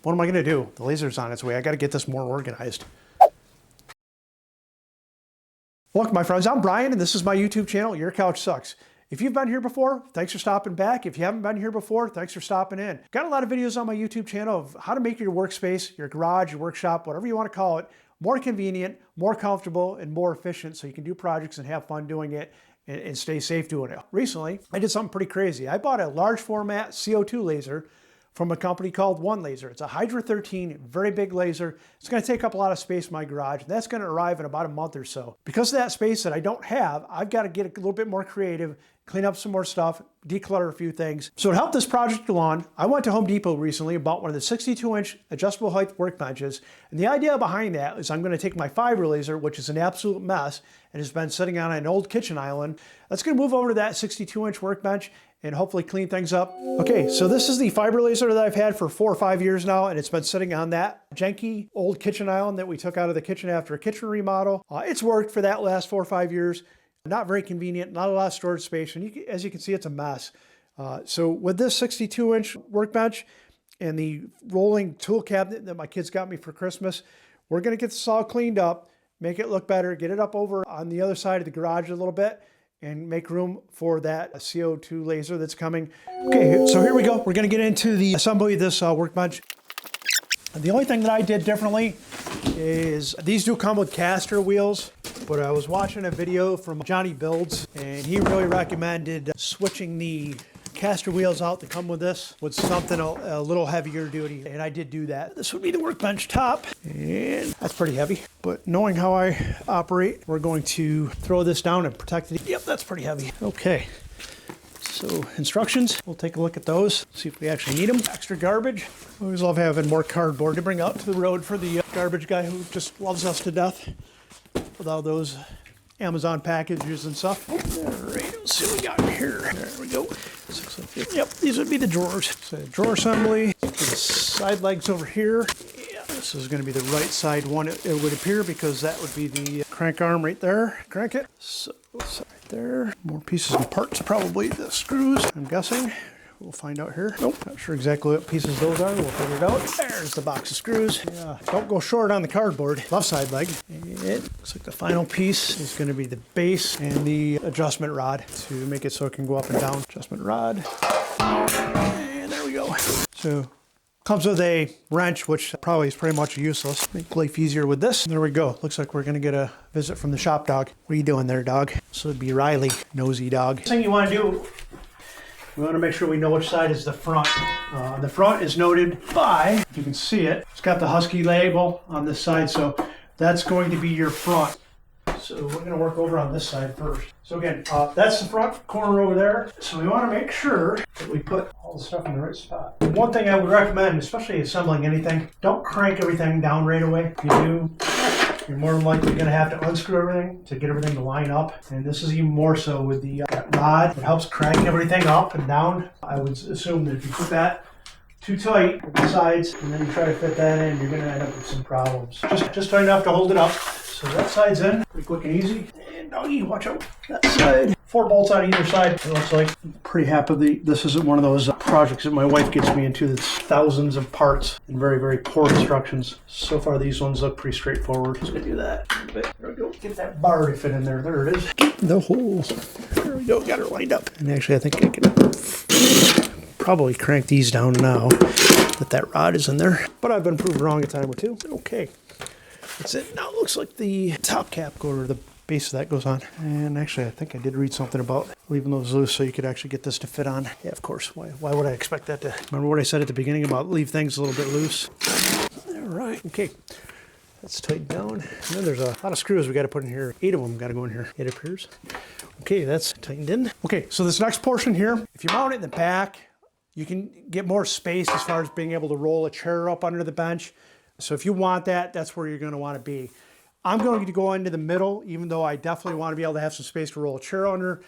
what am I gonna do? The laser's on its way. I gotta get this more organized. Welcome, my friends. I'm Brian, and this is my YouTube channel, Your Couch Sucks. If you've been here before, thanks for stopping back. If you haven't been here before, thanks for stopping in. Got a lot of videos on my YouTube channel of how to make your workspace, your garage, your workshop, whatever you want to call it, more convenient, more comfortable, and more efficient so you can do projects and have fun doing it and stay safe doing it. Recently, I did something pretty crazy. I bought a large format CO2 laser from a company called One Laser. It's a Hydra 13, very big laser. It's gonna take up a lot of space in my garage, and that's gonna arrive in about a month or so. Because of that space that I don't have, I've gotta get a little bit more creative, clean up some more stuff, declutter a few things. So to help this project along, I went to Home Depot recently and bought one of the 62-inch adjustable height workbenches. And the idea behind that is I'm gonna take my fiber laser, which is an absolute mess, and has been sitting on an old kitchen island. That's gonna move over to that 62-inch workbench and hopefully clean things up. Okay, so this is the fiber laser that I've had for 4 or 5 years now, and it's been sitting on that janky old kitchen island that we took out of the kitchen after a kitchen remodel. It's worked for that last 4 or 5 years. Not very convenient, not a lot of storage space, and as you can see, it's a mess. So with this 62-inch workbench and the rolling tool cabinet that my kids got me for Christmas, we're gonna get this all cleaned up, make it look better, get it up over on the other side of the garage a little bit, and make room for that CO2 laser that's coming. Okay, so here we go. We're gonna get into the assembly of this workbench. The only thing that I did differently is these do come with caster wheels, but I was watching a video from Johnny Builds, and he really recommended switching the caster wheels out that come with this with something a little heavier duty, and I did do that. This would be the workbench top, and that's pretty heavy, but knowing how I operate, we're going to throw this down and protect it. Yep, that's pretty heavy. Okay, so instructions, we'll take a look at those, see if we actually need them. Extra garbage. Always love having more cardboard to bring out to the road for the garbage guy who just loves us to death with all those Amazon packages and stuff. All right, let's see what we got here. There we go. Yep, these would be the drawers. So drawer assembly. The side legs over here. Yeah, this is going to be the right side one, it would appear, because that would be the crank arm right there. Crank it. So right there. More pieces and parts, probably the screws, I'm guessing. We'll find out here. Nope, not sure exactly what pieces those are. We'll figure it out. There's the box of screws. Yeah, don't go short on the cardboard. Left side leg. It looks like the final piece is going to be the base and the adjustment rod to make it so it can go up and down. Adjustment rod. And there we go. So comes with a wrench, which probably is pretty much useless. Make life easier with this. There we go. Looks like we're going to get a visit from the shop dog. What are you doing there, dog? This would be Riley, nosy dog. First thing you want to do, we want to make sure we know which side is the front. The front is noted by, if you can see it, it's got the Husky label on this side, so that's going to be your front. So we're going to work over on this side first. So again, that's the front corner over there. So we want to make sure that we put all the stuff in the right spot. One thing I would recommend, especially assembling anything, don't crank everything down right away. If you do, you're more than likely going to have to unscrew everything to get everything to line up. And this is even more so with the rod. It helps crank everything up and down. I would assume that if you put that too tight at the sides and then you try to fit that in, you're going to end up with some problems. Just tight enough to hold it up. So that side's in, pretty quick and easy. And doggy, watch out. That side. 4 bolts on either side, it looks like. I'm pretty happy this isn't one of those projects that my wife gets me into that's thousands of parts and very, very poor instructions. So far, these ones look pretty straightforward. Just gonna do that. There we go. Get that bar to fit in there. There it is. Get the holes. There we go. Got her lined up. And actually, I think I can probably crank these down now that rod is in there. But I've been proved wrong a time or two. Okay. That's it. Now it looks like the top cap or the base of that goes on. And actually, I think I did read something about leaving those loose so you could actually get this to fit on. Yeah, of course. Why would I expect that to? Remember what I said at the beginning about leave things a little bit loose? All right. Okay. That's tightened down. And then there's a lot of screws we got to put in here. 8 of them got to go in here, it appears. Okay, that's tightened in. Okay, so this next portion here, if you mount it in the back, you can get more space as far as being able to roll a chair up under the bench. So if you want that, that's where you're going to want to be. I'm going to go into the middle, even though I definitely want to be able to have some space to roll a chair under.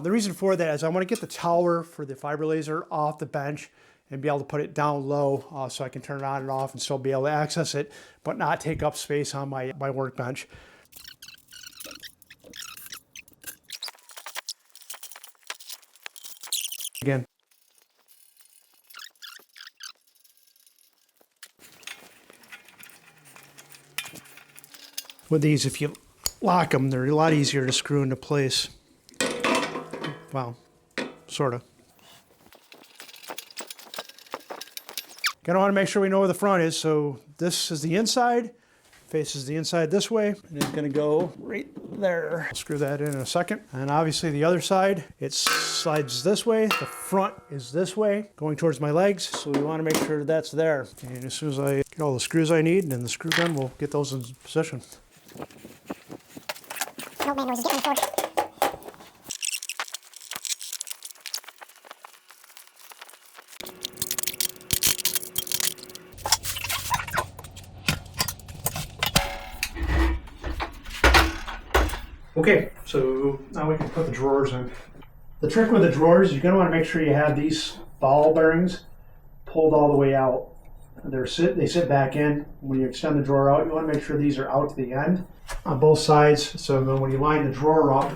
The reason for that is I want to get the tower for the fiber laser off the bench and be able to put it down low so I can turn it on and off and still be able to access it, but not take up space on my workbench. Again. With these, if you lock them, they're a lot easier to screw into place. Well, sort of. Gonna want to make sure we know where the front is. So this is the inside, faces the inside this way, and it's gonna go right there. I'll screw that in a second. And obviously the other side, it slides this way. The front is this way, going towards my legs. So we want to make sure that's there. And as soon as I get all the screws I need and the screw gun, we'll get those in position. No man knows he's getting forward. Okay, so now we can put the drawers in. The trick with the drawers, you're going to want to make sure you have these ball bearings pulled all the way out. They sit back in. When you extend the drawer out, you want to make sure these are out to the end on both sides. So then when you line the drawer up,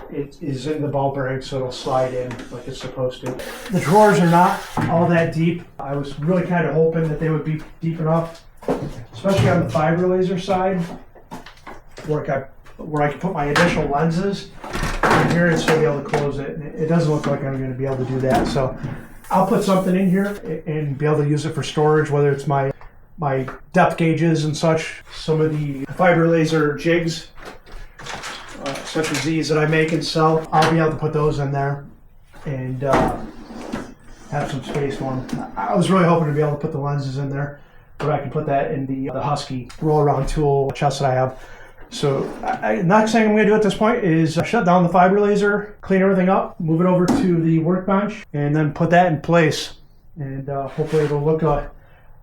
it is in the ball bearing, so it'll slide in like it's supposed to. The drawers are not all that deep. I was really kind of hoping that they would be deep enough, especially on the fiber laser side, where I can put my additional lenses in here and still be able to close it. And it doesn't look like I'm going to be able to do that. So I'll put something in here and be able to use it for storage, whether it's my depth gauges and such. Some of the fiber laser jigs, such as these that I make and sell, I'll be able to put those in there and have some space for them. I was really hoping to be able to put the lenses in there, but I can put that in the Husky roll-around tool chest that I have. So next thing I'm going to do at this point is shut down the fiber laser, clean everything up, move it over to the workbench, and then put that in place. And hopefully it'll look a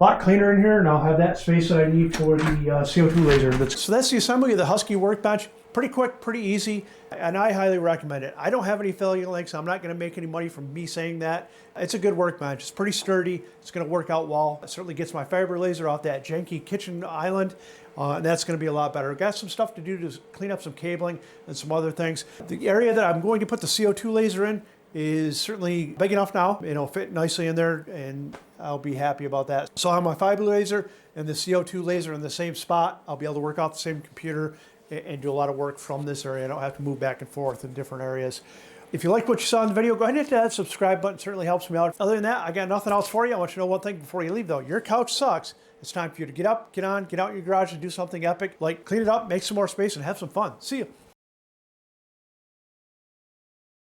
lot cleaner in here, and I'll have that space that I need for the CO2 laser. So that's the assembly of the Husky Workbench. Pretty quick, pretty easy, and I highly recommend it. I don't have any affiliate links. I'm not going to make any money from me saying that. It's a good workbench. It's pretty sturdy. It's going to work out well. It certainly gets my fiber laser off that janky kitchen island, and that's going to be a lot better. I've got some stuff to do to clean up some cabling and some other things. The area that I'm going to put the CO2 laser in is certainly big enough now. It'll fit nicely in there, and I'll be happy about that. So I have my fiber laser and the CO2 laser in the same spot. I'll be able to work off the same computer and do a lot of work from this area. I don't have to move back and forth in different areas. If you like what you saw in the video, go ahead and hit that subscribe button. It certainly helps me out. Other than that, I got nothing else for you. I want you to know one thing before you leave, though. Your couch sucks. It's time for you to get up, get out in your garage and do something epic, like clean it up, make some more space, and have some fun. See you.